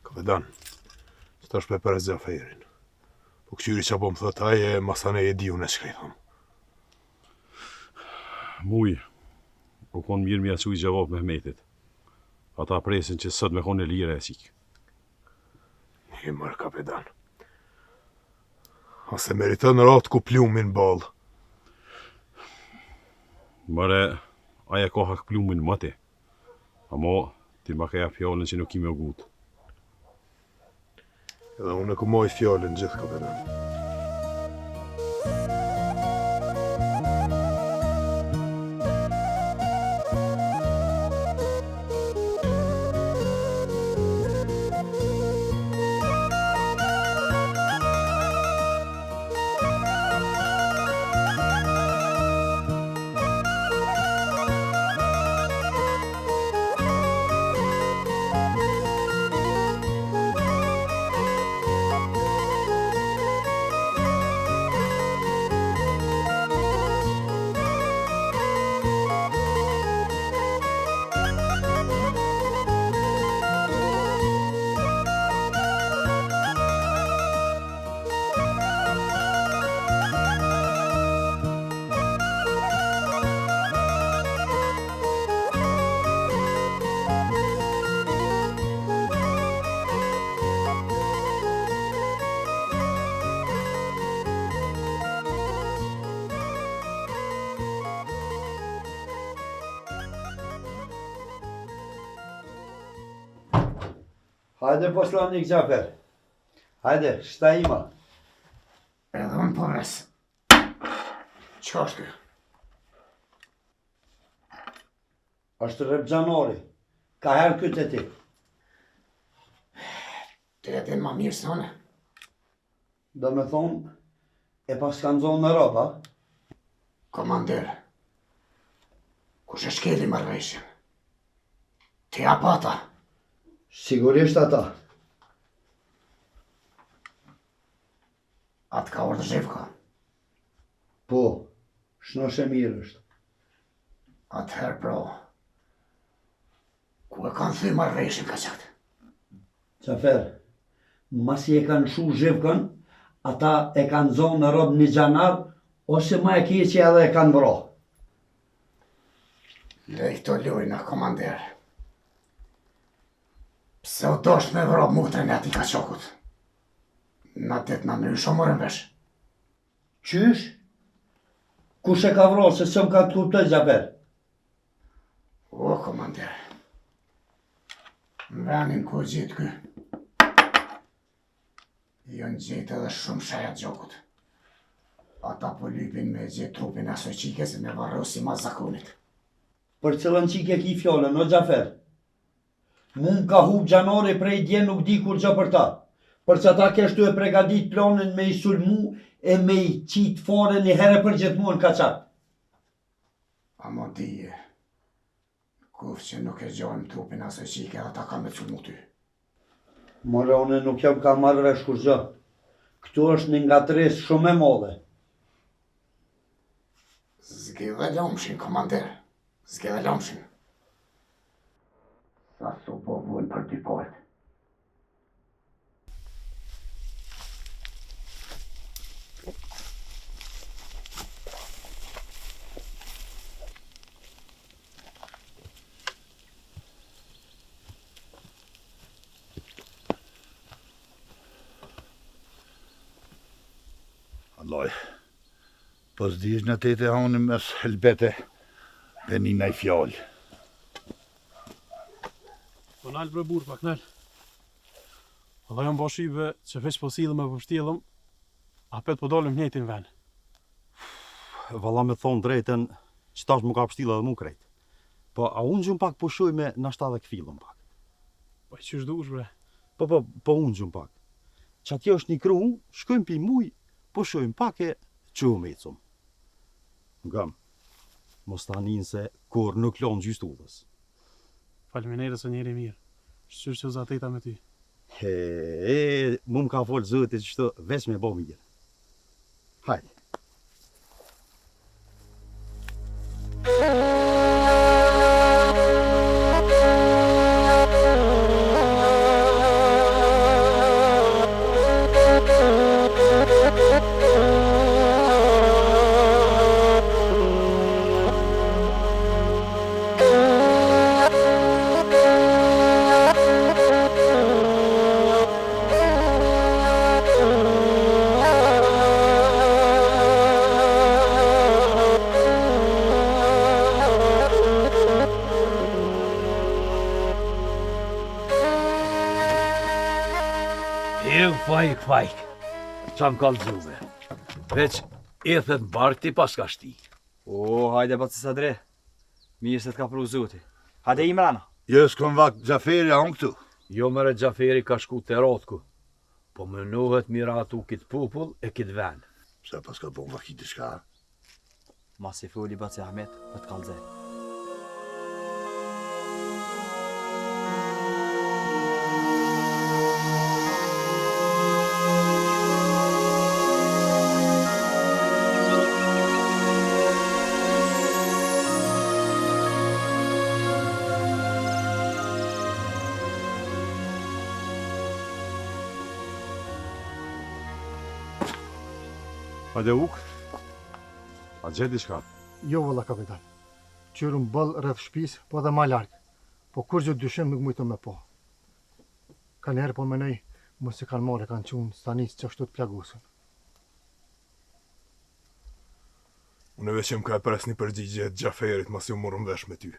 Kapetan, s'tash me për e Zaferin. Po këqyri që po më thët aje, masane e di unë e shkrej thëmë. Muj, u konë mirë mja që i gjavop Mehmetit. Ata presin që sot me konë e lire e qikë. Një mërë, kapetan. A se meriton ratë ku plumin balë. Mëre, aja ka hak plumin mëti. Amo, ti ma ka ja fjallën që nuk i me gutë. Edhe unë e ku moj fjallën gjithë, kapetan. Hajde poslanik Gjafer. Hajde, shta ima. Edhe unë po ves. Qa është kjo? Është rep Gjanori. Ka herë këtë e ti. Ti e din ma mirë se une. Do me thonë, e pas kanë zonë në roba. Komander, kush e shkeli marrëveshjen? Ti apo ata? Sigurisht ata. Atë ka orë Zhivka? Po, shnosh e mirë është. Atëherë pro, ku e kanë thy marrëveshjen ka qatë? Qafer, masi e kanë shu Zhivkën, ata e kanë zonë në robë një gjanar, ose ma e keqe edhe e kanë vro. Lej këto lujna, komander. Pse u dosht me vro mutën e ati ka qokut? Na det na në shumë morën vesh. Qysh? Kush e ka vro, se së më ka të kuptoj Gjafer? O, komander. Në venin ku gjitë ky. Jo në gjitë edhe shumë shaja gjokut. Ata po lypin me gjitë trupin asoj qike se me varru si ma zakonit. Për cilën qike ki fjollën, o Gjafer? Mund ka hub Gjanori prej dje nuk di kur gjë për ta. Për që ta keshtu e pregadit planin me i sulmu e me i qitë fare një herë për gjithmonë ka qatë. A mo dije, kuf që nuk e gjojmë trupin asoj qike edhe ta ka me sulmu ty. More, une nuk jam ka marrë vesh kur gjë. Këtu është një ngatres shumë e modhe. Zgjidhe lomshin, komander. Zgjidhe lomshin. Sa su po vun për dy port. Alloj, po s'dish në tete hanë mes helbete dhe një nej fjallë. Po nalë bre burë, pak nalë. Edhe jam bo shive që veç po silëm e përstilëm, apet po dolëm njëtin ven. Valla me thonë drejten, që tash mu ka pështila dhe mu krejt. Po, a unë gjum pak pushuj me nashta dhe këfilëm pak. Po, që është dush, bre? Po unë gjum pak. Që atje është një kru, shkojmë pi muj, pushojmë pak e që u mecum. Ngam, mos ta njën se kur nuk lonë gjystë udhës. Falminerës o njeri mirë. Shqyrë që uzateta me ty. Mu më ka folë zëti që të veç me bo mirë. Hajde. Fajk, qa më kalëzuve. Veç, ethet barkti pas ka shti. O, hajde pa të sadre. Mirë se t'ka pru zoti. Hajde Imrana. Jo, s'kom vakt Gjaferi a unë këtu. Jo mëre Gjaferi ka shku të rotku. Po më nuhet miratu kitë popull e kitë ven. Se pas ka bon vakit të shka. Mas i fuli Baci Ahmet për të kalëzaj. Hajde uk, a gjeti shka? Jo, vëlla kapitan. Qyrëm bëllë rrëth shpis, po dhe ma largë. Po kur gjë dyshim nuk mujto me po. Ka njerë po menej, mos e kanë marrë, kanë qunë stanis që ashtu të plagusën. Unë veç më ka e pres një përgjigje të Gjaferit mas ju morëm vesh me ty.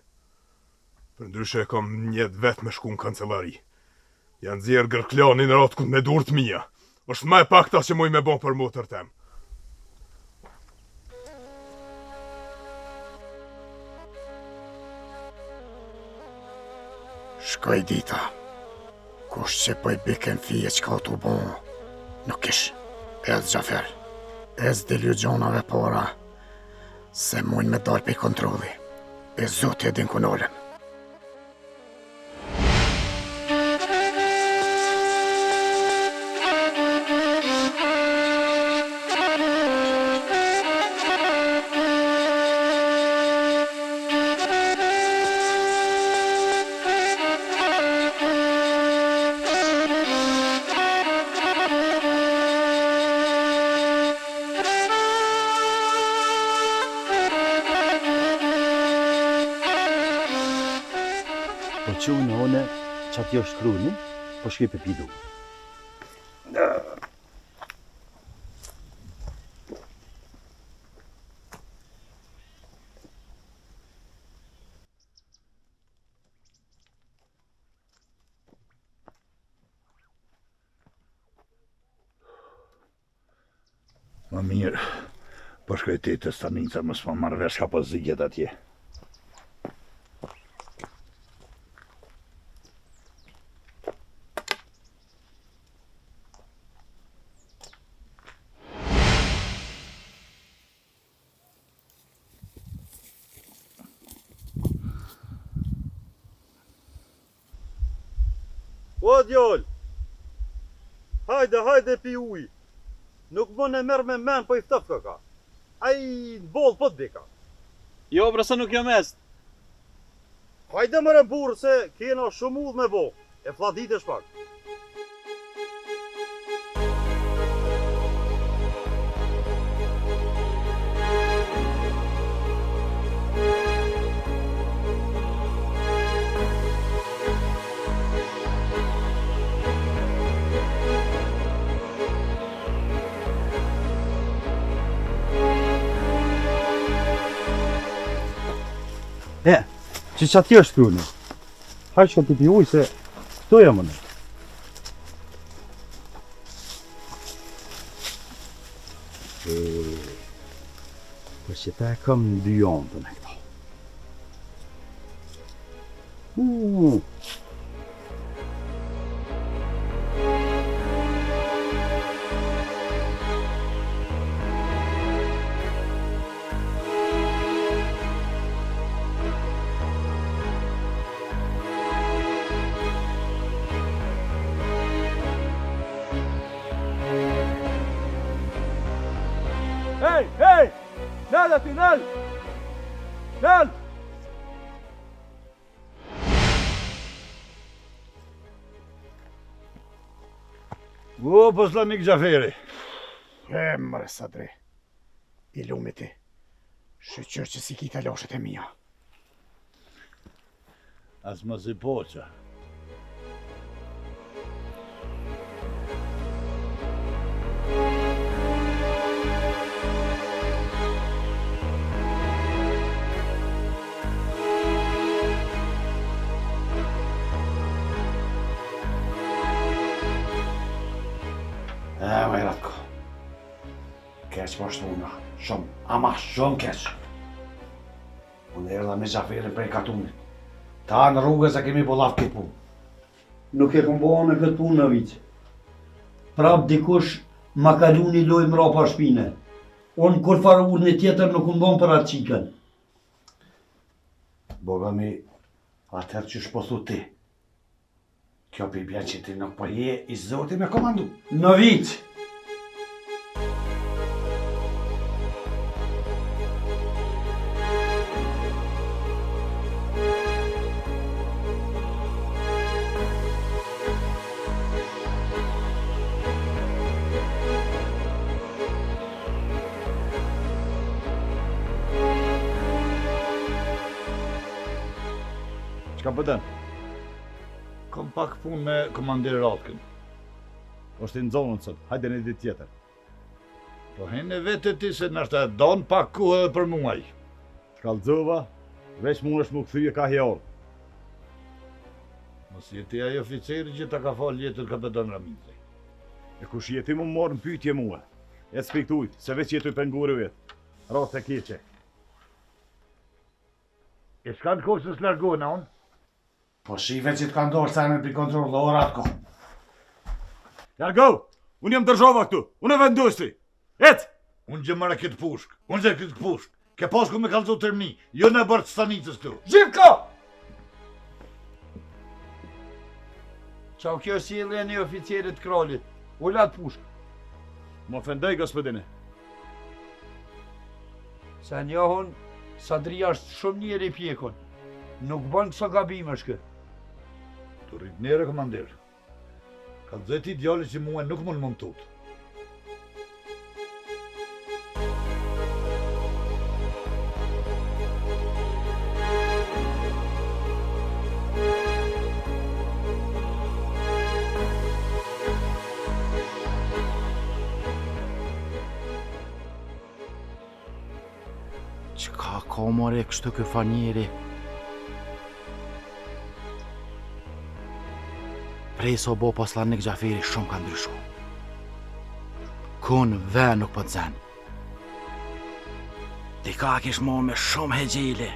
Për ndryshe e kam njetë vetë me shku në kancelari. Janë zjerë gërklanin rotkut me dur të mija. Është më e pakta që muj me bon për motër tem. Shkoj dita. Kush që po I biken fije që ka të bon, nuk ish. Ez Gjafer. Ez delugjonave pora, se mujnë me dalë për kontroli. E zotë e din kunolem. Po që unë one që aty është kruni, po shkri për pidu. Më mirë, po shkoj ti të stanica më s'ma marrë vesh ka po zigjet atje. O djall, hajde pi uj. Nuk më në merë me men, po I ftëf këka. Ai në bolë po t'dika. Jo, bre, se nuk jam est. Hajde më burë se kena shumë udh me bo. E fladit e shpak. Që që ati është kruni? Hajë që t'i pi uj se këto jam në. Po që ta e kam në dy jonë të në këto. Hej! Nel aty, nel! Nel! O, po s'lamik Gjaferi. Mërë Sadri. I lumi ti. Shëqër që si kita loshet e mija. As më si poqa. Vajratko. Keq po shtuna. Shumë, ama shumë keq. Unë erdha me Gjaferin prej katunit. Ta në rrugës e kemi bollav këtë punë. Nuk e kom bëha me këtë punë në vicë. Prap dikush ma kalu një loj mrapa shpine. Unë kur farë urnë tjetër nuk unë bon për atë qikën. Bogami, atër që shpothu ti. Kjo për I bjen që ti nuk po je I zoti me komandu. Në vicë. Qka pëtën? Kom pak punë me komandirë Ratkën. është I në zonën sot, hajde një ditë tjetër. Po hene vete ti se nështë e donë pak kohë edhe për muaj. Shkallëzova, veç mund është më këthyje ka hje orë. Mos jeti ai oficeri që ta ka fal jetën kapitan Ramizaj. E kush jeti më morë në pyetje mua. E spektuj, se veç jetu i pengurë vetë. Rate keqe. E s'kan kohë se s'largohen a unë? Po shive që t'ka ndorë sa me për kontrollor atë kohë. Largo! Unë jam dërzhova këtu, unë e vendosi. Ec! Unë gjëmëra këtë pushk, unë gjë këtë pushk. Ke pasku me kalëzu tërmi, jo në bërë të stanicës këtu. Gjivko! Qau kjo sjellje një oficerit kralit. Ullat pushk. Më ofendoj, gospodine. Se njohon, Sadria është shumë njeri pjekon. Nuk bën këso gabime shkë. Të rrit nere, komandir. Ka të zeti djali që mua nuk mund tut. Qka ka more kështu kë fanjeri? Prej so bo poslanik Gjaferi shumë ka ndryshu. Kun ve nuk po të zen. Dika kish mo me shumë hegjili.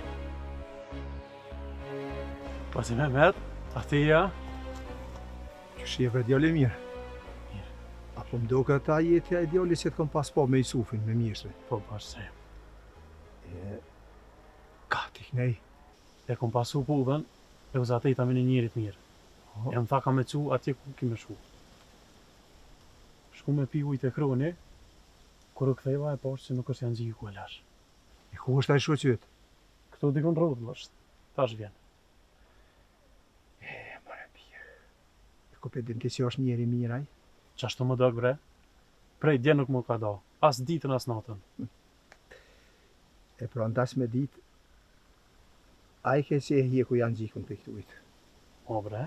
Pasi Mehmet, atia. Që shjeve djali mirë. Apo më do këta jetja e djali që t'kom pas po me Jusufin, me mjeshtre. Po, bashkë. Gati, nej. E kom pasu pudhen, e u zatej ta me një njerit mirë. E më tha ka me cu atje ku kime shku. Shku me pi ujtë e kroni, kur u ktheva e poshtë që nuk është janë gjikë ku e lash. E ku është ai shoqyet? Këto dikon rrudhë është, tash vjen. Mare pje. E ku pe din ti që është njeri mirë ai? Qashtu më dëgë bre? Prej dje nuk më ka da, as ditën as natën. E pra ndas me dit, ai ke që e hje ku janë gjikun për këtë ujtë. O bre?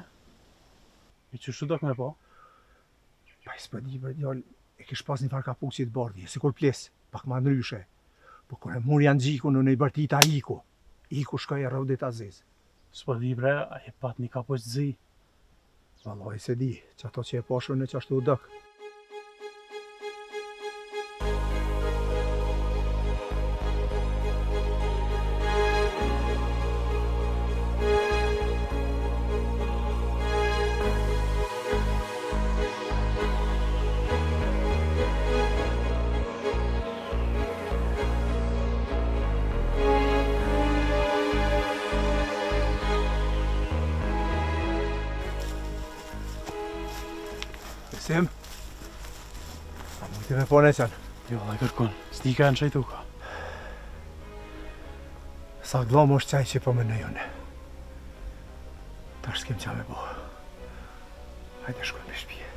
E që shu dëk me po? Pa i s'pë di bre djall, e kish pas një farë kapuqit bardhje, si kur ples, pak ma ndryshe. Po kur e mur janë gjikun në i bërtita iku. Iku shkoj e rëvdit aziz. S'pë di bre, a e pat një kapuq zi. Valoj se di, që ato që e poshur në qashtu dëk. Sim? A mujtë me po neqen? Jo, dhe kërkon, s'di ka në qajtu ka. Sa glom është qaj që po me në jone. Ta s'kem qa me po. Hajde shkoj me shpije.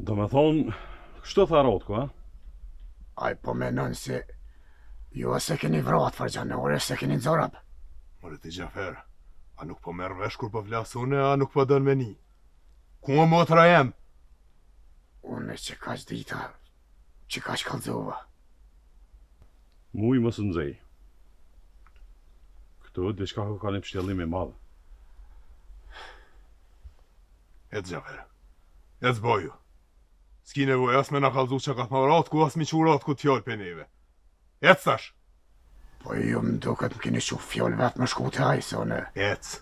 Do me thonë, kështu tha Rotko, a? Aj po menon se ju se keni vrat fargjanore, se keni nxorap. More ti Gjafer, a nuk po merr vesh kur po vlas une, a nuk po dën me ni. Ku më motra jem? Unë që kaq dita, që kaq kallzova. Muj mos nxej. Këtu diçka ka një pështjellim i madh. Ec Gjafer, ec boju. S'ki nevoj as me na kallzu që ka thmarat ku as mi qurat ku t'jall për neve. Ec thash! Po ju më duket më keni qu fjall vetë më shku të hajse, one. Ec!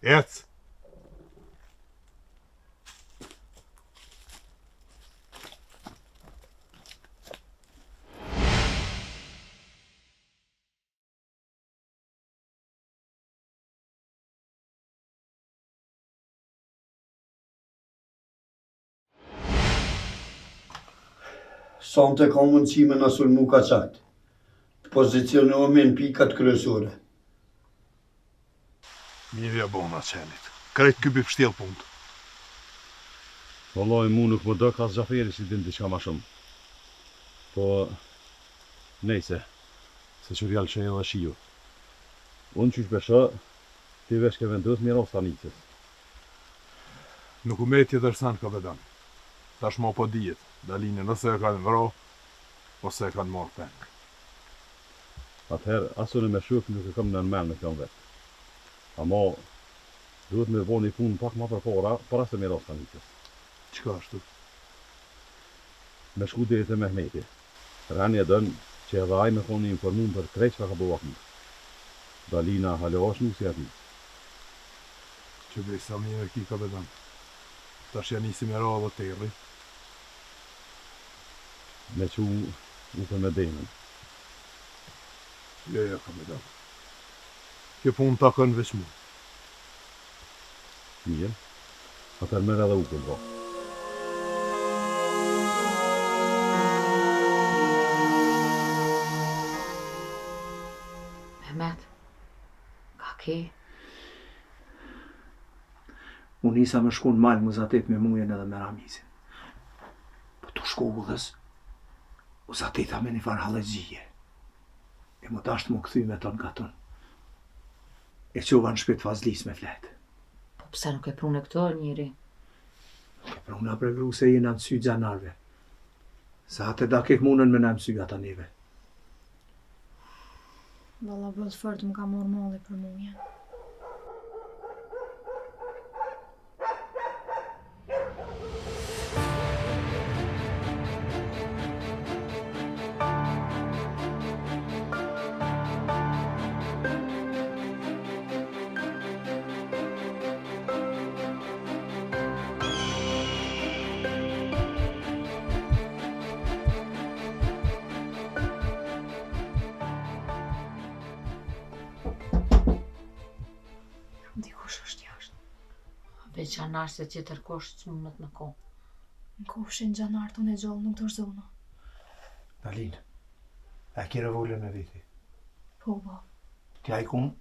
Ec! Sante ka mundësime në sulmu ka qatë. Të pozicionohemi në pikat kryesore. Mirja bona qenit. Krejt kypi pështjel punt. Vallaj, mu nuk më dë ka Xhaferi si din diçka ma shumë. Po, nejse, se që rjallë që e dhe shiju. Unë qysh besha, ti vesh ke vendos mira o stanicës. Nuk u me tjetër san kapetan. Tash mo po dijet, Daline nëse e kanë vro, ose e kanë marrë peng. Atëherë, asune me shuk nuk e kam në nmen me kjo vetë. Amo, duhet me bo një punë pak ma para se mira o stanicës. Qka ashtu? Me shku dhe të Mehmeti. Rani e dënë që edhe aj me koni informum për krejt që ka bëva këmë. Dalina halo është nuk si ati. Që bej sa mirë ki kapetan. Tash janë nisi me radhë të tërri. Me që nuk e me denën. Jo, kapetan. Kjo punë ta kënë veç mu. Mirë, atër mërë edhe u këllë. Mehmet, ka ke? Unë nisa me shku në malë Muzatit me mujen edhe me Ramizin. Po të shku udhës, Muzatita me një farë halëgjije. E më dashtë më këthy me ton nga ton. E qova në shpit fazlis me fletë. Po pse nuk e prune këto njëri? E pruna pregru se jena në sy gjanarve. Sa atë da kek munën me në mësy ata neve. Valla vëllë fort më ka morë malli për mujen. Dikush është jashtë. Veç gjanar se tjetër kosh që mundet në ko. Në kofshin gjanar të në gjallë nuk dorëzona. Dalin, e ki revolën me veti. Po, ba. Ti a i kun,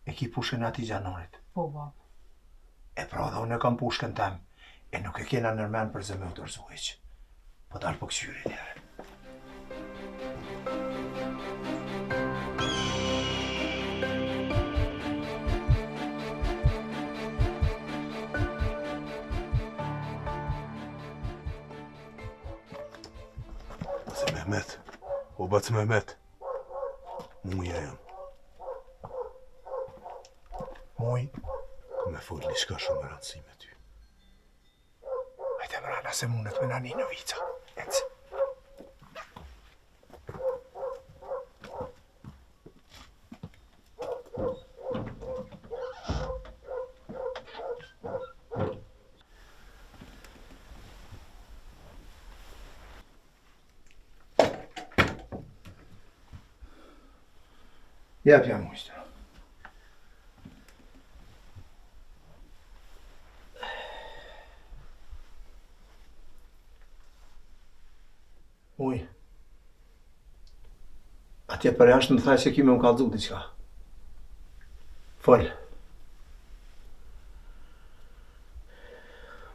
e ki pushën ati gjanarit. Po, ba. E pra dhe unë e kam pushkën tem, e nuk e kena nërmen për zë me u dorëzu iq. Po darë po kësyri njerë. Mehmet, o batë Mehmet, muja jam. Muj? Me folë një shka shumë rëndësi me ty. Hajde mrana se mundet me nani në vica. Ecë. Jep jam mujtë. Muj. Atje për jashtë në thaj se kime më kallëzu diqka. Fol.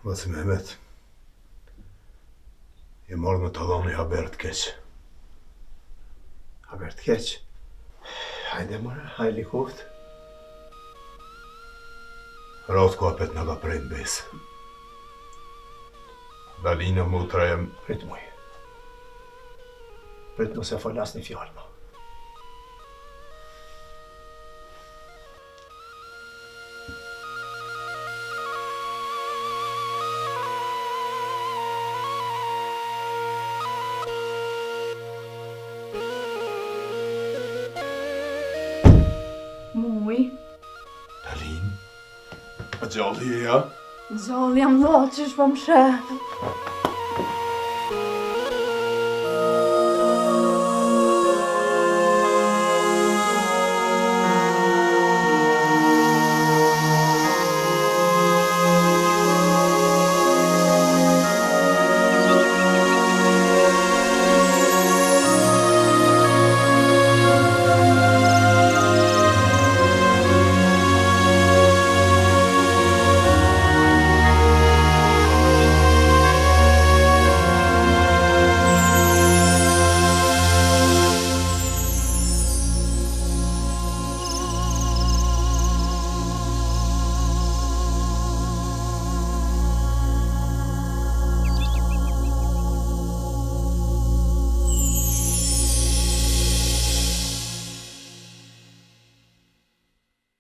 Batë Mehmet, je marrë me të dhoni haber të keq. Haber të keq? Hajde mërë, hajli koft. Ratë ku apet në ka prejnë besë. Dalina më të rejem... Prit muj. Prit mu se folas një fjallë ma. Gjalli e ja? Gjalli jam dho, që shpo më shë.